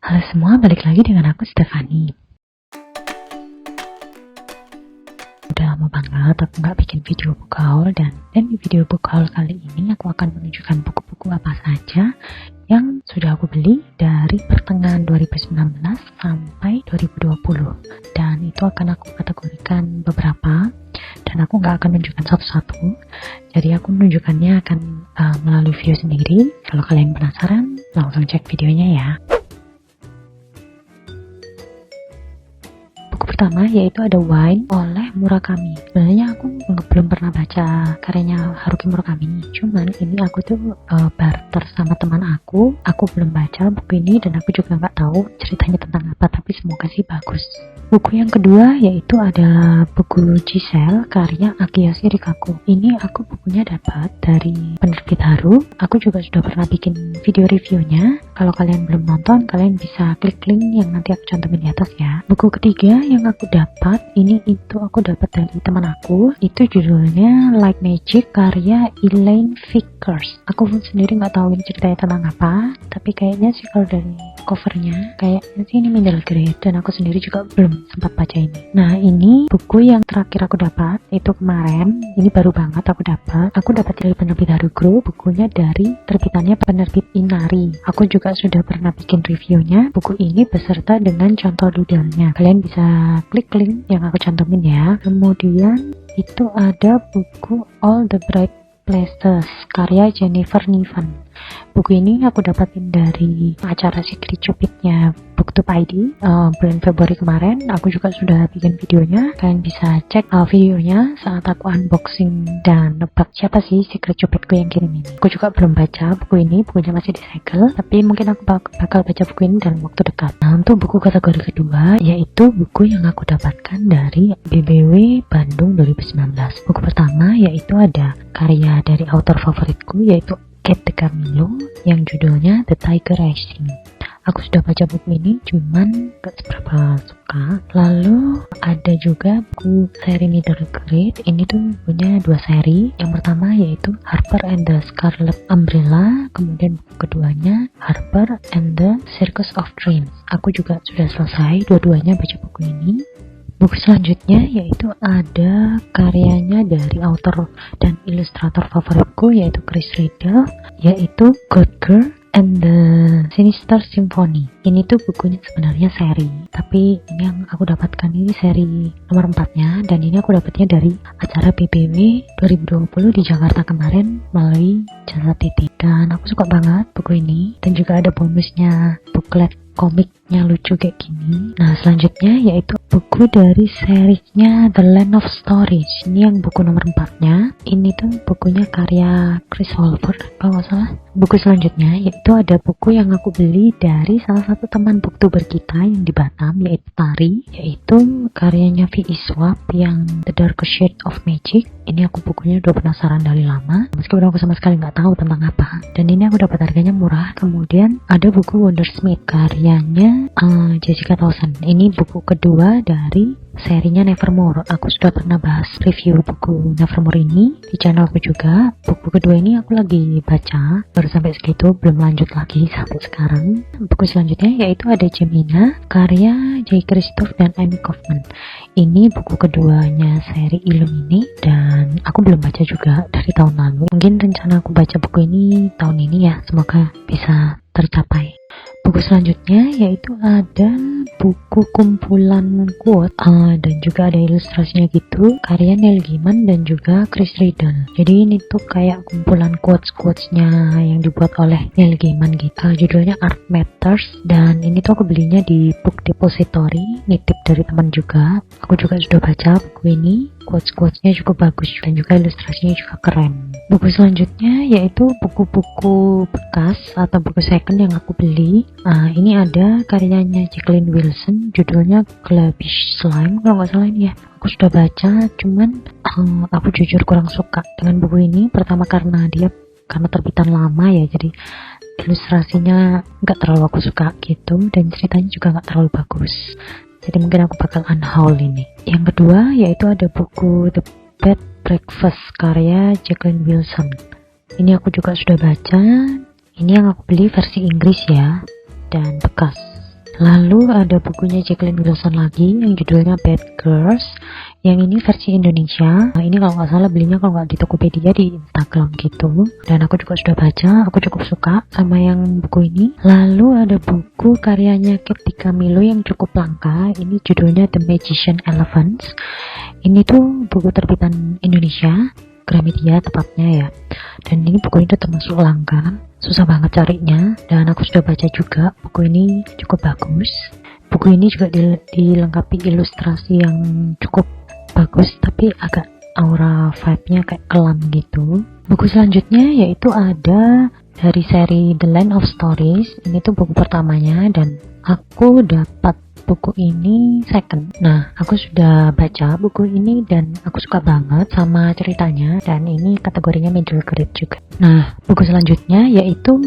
Halo semua, balik lagi dengan aku Stefani. Udah lama banget aku gak bikin video book haul, dan di video book haul kali ini aku akan menunjukkan buku-buku apa saja yang sudah aku beli dari pertengahan 2019 sampai 2020, dan itu akan aku kategorikan beberapa, dan aku gak akan menunjukkan satu-satu. Jadi aku menunjukkannya akan melalui view sendiri. Kalau kalian penasaran, langsung cek videonya ya. Pertama yaitu ada Wine oleh Murakami. Sebenarnya aku belum pernah baca karyanya Haruki Murakami, cuman ini aku tuh barter sama teman aku belum baca buku ini dan aku juga nggak tahu ceritanya tentang apa, tapi semoga sih bagus. Buku yang kedua yaitu adalah buku Giselle karya Akiyoshi Rikaku. Ini aku bukunya dapat dari penerbit Haru. Aku juga sudah pernah bikin video reviewnya. Kalau kalian belum nonton, kalian bisa klik link yang nanti aku cantumin di atas ya. Buku ketiga yang aku dapat, aku dapat dari teman aku. Itu judulnya Light Magic karya Elaine Vickers. Aku pun sendiri nggak tahu ini ceritanya tentang apa, tapi kayaknya sih kalau dari covernya kayaknya sih ini middle grade, dan aku sendiri juga belum sempat baca ini. Nah, ini buku yang terakhir aku dapat itu kemarin. Ini baru banget aku dapat. Aku dapat dari penerbit Haru Group. Bukunya dari terbitannya penerbit Inari. Aku juga sudah pernah bikin reviewnya buku ini beserta dengan contoh doodle-nya. Kalian bisa klik link yang aku cantumin ya. Kemudian itu ada buku All the Bright Places karya Jennifer Niven. Buku ini aku dapatin dari acara Secret Cupidnya Booktube ID bulan Februari kemarin. Aku juga sudah bikin videonya. Kalian bisa cek videonya saat aku unboxing dan nebak siapa sih Secret Cupidku yang kirim ini. Aku juga belum baca buku ini, bukunya masih disegel, tapi mungkin aku bakal baca buku ini dalam waktu dekat. Nah, untuk buku kategori kedua yaitu buku yang aku dapatkan dari BBW Bandung 2019. Buku pertama yaitu ada karya dari author favoritku yaitu Kate DeCamillo yang judulnya The Tiger Rising. Aku sudah baca buku ini, cuman gak seberapa suka. Lalu ada juga buku seri middle grade. Ini tuh punya dua seri. Yang pertama yaitu Harper and the Scarlet Umbrella. Kemudian buku keduanya Harper and the Circus of Dreams. Aku juga sudah selesai dua-duanya baca buku ini. Buku selanjutnya yaitu ada karyanya dari author dan ilustrator favoritku yaitu Chris Riddle, yaitu God Girl and the Sinister Symphony. Ini tuh bukunya sebenarnya seri, tapi ini yang aku dapatkan ini seri nomor 4-nya, dan ini aku dapatnya dari acara BBW 2020 di Jakarta kemarin melalui Jasa Titik. Dan aku suka banget buku ini, dan juga ada bonusnya booklet komiknya lucu kayak gini. Nah, selanjutnya yaitu buku dari seriesnya The Land of Storage. Ini yang buku nomor 4-nya. Ini tuh bukunya karya Chris Holford kalau nggak salah. Buku selanjutnya yaitu ada buku yang aku beli dari salah satu teman booktuber kita yang di Batam, yaitu Tari, yaitu karyanya V.E. Schwab yang The Dark Shade of Magic. Ini aku bukunya udah penasaran dari lama, meskipun aku sama sekali nggak tahu tentang apa. Dan ini aku dapat harganya murah. Kemudian ada buku Wondersmith karyanya Jessica Townsend. Ini buku kedua dari serinya Nevermore. Aku sudah pernah bahas review buku Nevermore ini di channelku juga. Buku kedua ini aku lagi baca, baru sampai segitu, belum lanjut lagi sampai sekarang. Buku selanjutnya yaitu ada Gemina karya J. Christoph dan Amy Kaufman. Ini buku keduanya seri Illumine, dan aku belum baca juga dari tahun lalu. Mungkin rencana aku baca buku ini tahun ini ya, semoga bisa tercapai. Buku selanjutnya yaitu ada buku kumpulan quote dan juga ada ilustrasinya gitu, karya Neil Gaiman dan juga Chris Riddle. Jadi ini tuh kayak kumpulan quotes-nya yang dibuat oleh Neil Gaiman gitu. Judulnya Art Matters, dan ini tuh aku belinya di Book Depository, nitip dari teman juga. Aku juga sudah baca buku ini. Quotes-quotesnya cukup bagus dan juga ilustrasinya juga keren. Buku selanjutnya yaitu buku-buku bekas atau buku second yang aku beli. Ini ada karyanya Jacqueline Wilson, judulnya Glabish Slime kalau nggak salah ini ya. Aku sudah baca, cuman aku jujur kurang suka dengan buku ini. Pertama karena terbitan lama ya, jadi ilustrasinya nggak terlalu aku suka gitu, dan ceritanya juga nggak terlalu bagus. Jadi mungkin aku bakal unhaul ini. Yang kedua yaitu ada buku The Bed Breakfast karya Jacqueline Wilson. Ini aku juga sudah baca. Ini yang aku beli versi Inggris ya, dan bekas. Lalu ada bukunya Jacqueline Wilson lagi yang judulnya Bad Girls. Yang ini versi Indonesia. Nah, ini kalau nggak salah belinya kalau nggak di Tokopedia, di Instagram gitu. Dan aku juga sudah baca, aku cukup suka sama yang buku ini. Lalu ada buku karyanya Ketika Milo yang cukup langka. Ini judulnya The Magician Elephants. Ini tuh buku terbitan Indonesia, Gramedia tepatnya ya. Dan ini buku ini termasuk langka, susah banget carinya. Dan aku sudah baca juga, buku ini cukup bagus. Buku ini juga dilengkapi ilustrasi yang cukup bagus, tapi agak aura vibe-nya kayak kelam gitu. Buku selanjutnya yaitu ada dari seri The Land of Stories. Ini tuh buku pertamanya dan aku dapat buku ini second. Nah, aku sudah baca buku ini dan aku suka banget sama ceritanya, dan ini kategorinya middle grade juga. Nah, buku selanjutnya yaitu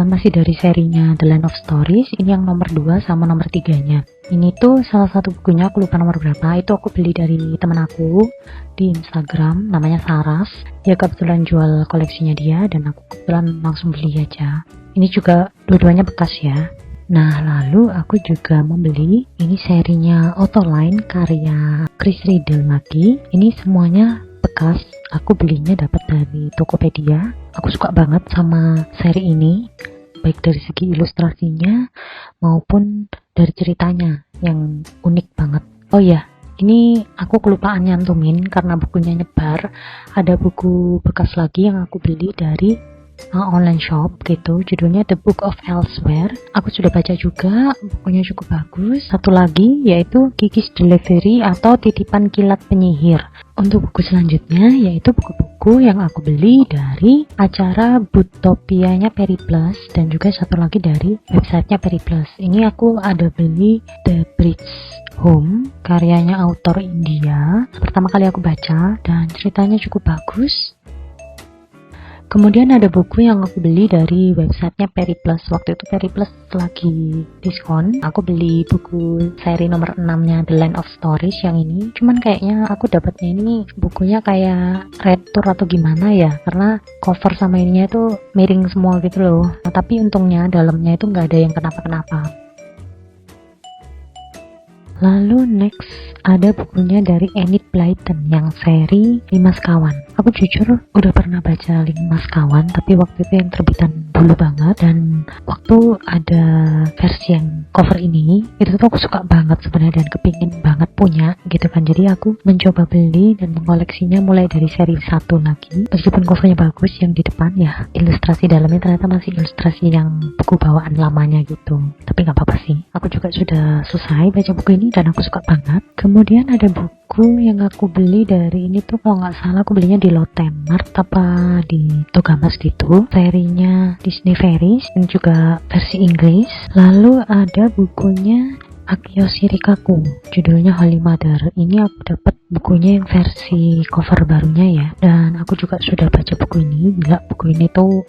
masih dari serinya The Land of Stories. Ini yang nomor 2 sama nomor 3-nya. Ini tuh salah satu bukunya, aku lupa nomor berapa. Itu aku beli dari temen aku di Instagram, namanya Saras. Dia kebetulan jual koleksinya dia dan aku kebetulan langsung beli aja. Ini juga dua-duanya bekas ya. Nah, lalu aku juga membeli ini serinya Autoline karya Chris Riddle lagi. Ini semuanya bekas, aku belinya dapat dari Tokopedia. Aku suka banget sama seri ini, baik dari segi ilustrasinya maupun dari ceritanya yang unik banget. Oh ya, ini aku kelupaan nyantumin karena bukunya nyebar. Ada buku bekas lagi yang aku beli dari online shop gitu, judulnya The Book of Elsewhere. Aku sudah baca juga, bukunya cukup bagus. Satu lagi yaitu Kiki's Delivery atau Titipan Kilat Penyihir. Untuk buku selanjutnya yaitu buku-buku yang aku beli dari acara Booktopianya Periplus dan juga satu lagi dari websitenya Periplus. Ini aku ada beli The Bridge Home karyanya autor India. Pertama kali aku baca dan ceritanya cukup bagus. Kemudian ada buku yang aku beli dari websitenya Periplus. Waktu itu Periplus lagi diskon. Aku beli buku seri nomor 6-nya The Land of Stories yang ini. Cuman kayaknya aku dapatnya ini bukunya kayak retur atau gimana ya, karena cover sama ininya itu miring semua gitu loh. Nah, tapi untungnya dalamnya itu nggak ada yang kenapa-kenapa. Lalu next ada bukunya dari Enid Blyton yang seri 5 Sekawan. Aku jujur udah pernah baca 5 Sekawan, tapi waktu itu yang terbitan dulu banget, dan waktu ada versi yang cover ini itu tuh aku suka banget sebenarnya dan kepingin banget punya gitu kan. Jadi aku mencoba beli dan mengoleksinya mulai dari seri 1 lagi. Meskipun covernya bagus, yang di depan ya ilustrasi dalamnya ternyata masih ilustrasi yang buku bawaan lamanya gitu. Tapi nggak apa-apa sih, aku juga sudah selesai baca buku ini dan aku suka banget. Kemudian ada buku yang aku beli dari ini tuh kalau nggak salah aku belinya di Lotte Mart apa di Togamas gitu, serinya Disney Fairies dan juga versi Inggris. Lalu ada bukunya Akio Shirikaku, judulnya Holy Mother. Ini aku dapat bukunya yang versi cover barunya ya, dan aku juga sudah baca buku ini. Gila, buku ini tuh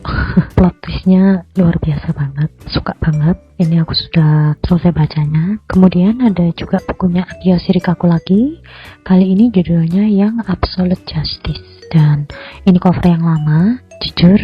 plot twistnya luar biasa banget, suka banget. Ini aku sudah selesai bacanya. Kemudian ada juga bukunya Akio Shirikaku lagi, kali ini judulnya yang Absolute Justice, dan ini cover yang lama. Jujur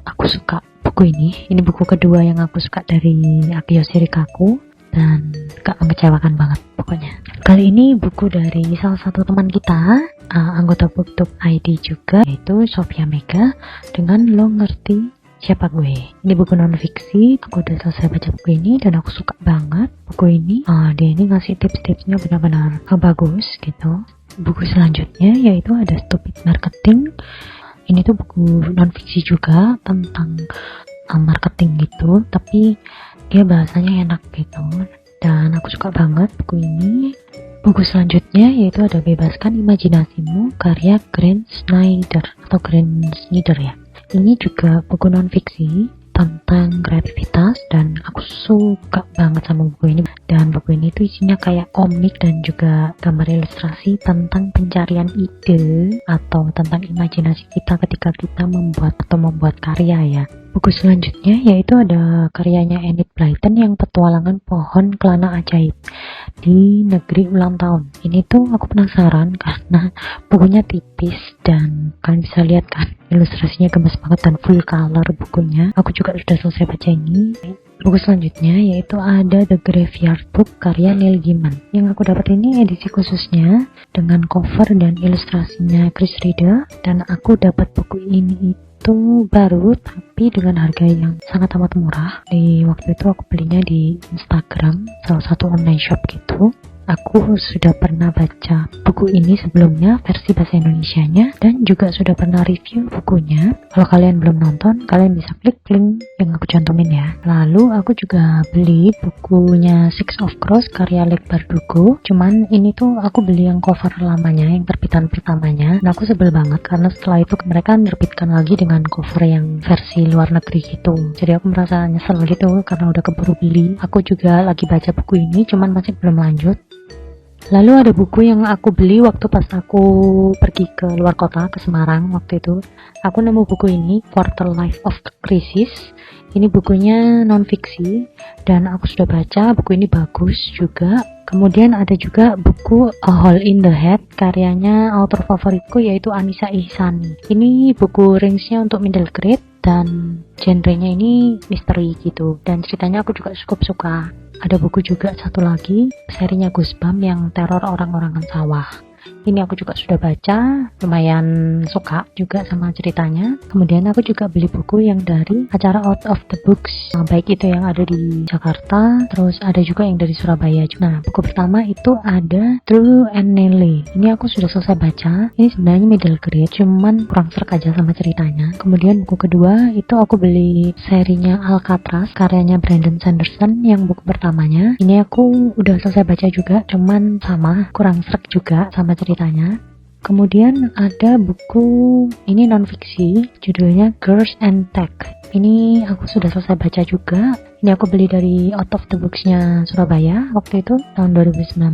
aku suka buku ini buku kedua yang aku suka dari Akio Shirikaku dan gak mengecewakan banget pokoknya. Kali ini buku dari salah satu teman kita, anggota BookTube ID juga, yaitu Sophia Mega dengan Lo Ngerti Siapa Gue. Ini buku non-fiksi, aku udah selesai baca buku ini dan aku suka banget buku ini. Dia ini ngasih tips-tipsnya benar-benar bagus gitu. Buku selanjutnya yaitu ada Stupid Marketing. Ini tuh buku non-fiksi juga tentang marketing gitu, tapi dia bahasanya enak gitu dan aku suka banget buku ini. Buku selanjutnya yaitu ada Bebaskan Imajinasimu karya Grant Snider atau Grant Snider ya. Ini juga buku non-fiksi tentang kreativitas dan aku suka banget sama buku ini. Dan buku ini tuh isinya kayak komik dan juga gambar ilustrasi tentang pencarian ide atau tentang imajinasi kita ketika kita membuat karya ya. Buku selanjutnya yaitu ada karyanya Enid Blyton yang Petualangan Pohon Kelana Ajaib di Negeri Ulang Tahun. Ini tuh aku penasaran karena bukunya tipis dan kalian bisa lihat kan ilustrasinya gemes banget dan full color bukunya. Aku juga sudah selesai baca ini. Buku selanjutnya yaitu ada The Graveyard Book karya Neil Gaiman. Yang aku dapat ini edisi khususnya dengan cover dan ilustrasinya Chris Reader, dan aku dapat buku ini itu baru tapi dengan harga yang sangat amat murah. Di waktu itu aku belinya di Instagram, salah satu online shop gitu. Aku sudah pernah baca buku ini sebelumnya, versi bahasa Indonesianya, dan juga sudah pernah review bukunya. Kalau kalian belum nonton, kalian bisa klik link yang aku cantumin ya. Lalu aku juga beli bukunya Six of Crows karya Leigh Bardugo. Cuman ini tuh aku beli yang cover lamanya, yang terbitan pertamanya. Dan aku sebel banget karena setelah itu mereka menerbitkan lagi dengan cover yang versi luar negeri gitu. Jadi aku merasa nyesel gitu karena udah keburu beli. Aku juga lagi baca buku ini, cuman masih belum lanjut. Lalu ada buku yang aku beli waktu pas aku pergi ke luar kota, ke Semarang waktu itu. Aku nemu buku ini, Quarter Life of Crisis. Ini bukunya non-fiksi dan aku sudah baca, buku ini bagus juga. Kemudian ada juga buku A Hole in the Head karyanya author favoritku yaitu Anissa Ihsani. Ini buku range-nya untuk middle grade dan genrenya ini misteri gitu, dan ceritanya aku juga cukup suka. Ada buku juga satu lagi, serinya Goosebumps yang teror orang-orangan sawah. Ini aku juga sudah baca, lumayan suka juga sama ceritanya. Kemudian aku juga beli buku yang dari acara Out of the Books, baik itu yang ada di Jakarta, terus ada juga yang dari Surabaya. Nah, buku pertama itu ada Drew and Nelly. Ini aku sudah selesai baca. Ini sebenarnya middle grade, cuman kurang serak aja sama ceritanya. Kemudian buku kedua itu aku beli serinya Alcatraz, karyanya Brandon Sanderson yang buku pertamanya. Ini aku udah selesai baca juga, cuman sama, kurang serak juga sama ceritanya. Kemudian ada buku ini non-fiksi, judulnya Girls and Tech. Ini aku sudah selesai baca juga. Ini aku beli dari Out of the Books-nya Surabaya waktu itu tahun 2019.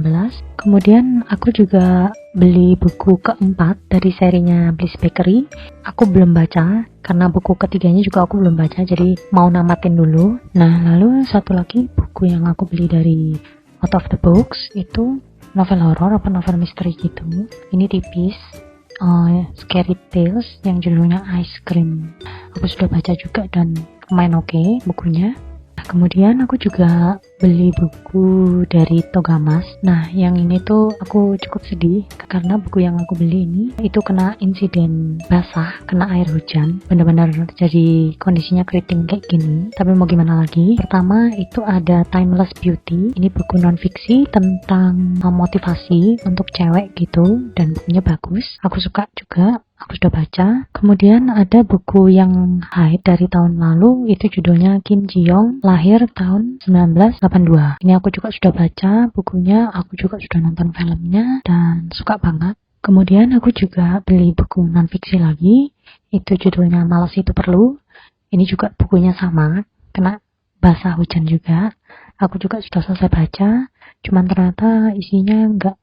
Kemudian aku juga beli buku keempat dari serinya Bliss Bakery. Aku belum baca karena buku ketiganya juga aku belum baca, jadi mau namatin dulu. Nah, lalu satu lagi buku yang aku beli dari Out of the Books itu novel horor apa novel misteri gitu. Ini tipis, Scary Tales yang judulnya Ice Cream. Aku sudah baca juga dan lumayan oke bukunya. Kemudian aku juga beli buku dari Togamas. Nah, yang ini tuh aku cukup sedih karena buku yang aku beli ini itu kena insiden basah, kena air hujan. Benar-benar jadi kondisinya keriting kayak gini. Tapi mau gimana lagi? Pertama itu ada Timeless Beauty. Ini buku non-fiksi tentang motivasi untuk cewek gitu, dan bukunya bagus. Aku suka juga. Aku sudah baca. Kemudian ada buku yang Hyde dari tahun lalu, itu judulnya Kim Ji Young, lahir tahun 1982. Ini aku juga sudah baca bukunya, aku juga sudah nonton filmnya dan suka banget. Kemudian aku juga beli buku non-fiksi lagi, itu judulnya Malas Itu Perlu. Ini juga bukunya sama, kena basah hujan juga. Aku juga sudah selesai baca, cuman ternyata isinya nggak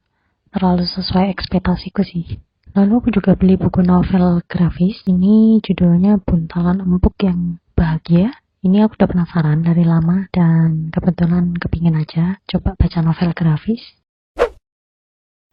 terlalu sesuai ekspektasiku sih. Lalu aku juga beli buku novel grafis. Ini judulnya Buntalan Empuk Yang Bahagia. Ini aku udah penasaran dari lama dan kebetulan kepingin aja coba baca novel grafis.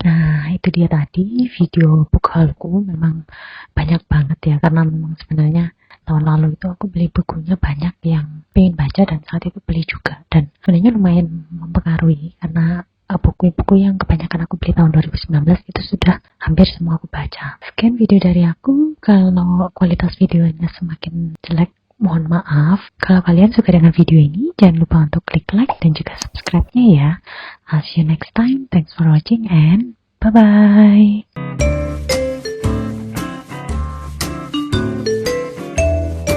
Nah, itu dia tadi video book haulku. Memang banyak banget ya, karena memang sebenarnya tahun lalu itu aku beli bukunya banyak yang pengen baca dan saat itu beli juga. Dan sebenarnya lumayan mempengaruhi karena buku-buku yang kebanyakan aku beli tahun 2019 itu sudah hampir semua aku baca. Sekian video dari aku. Kalau kualitas videonya semakin jelek, mohon maaf. Kalau kalian suka dengan video ini, jangan lupa untuk klik like dan juga subscribe-nya ya. I'll see you next time. Thanks for watching and bye-bye.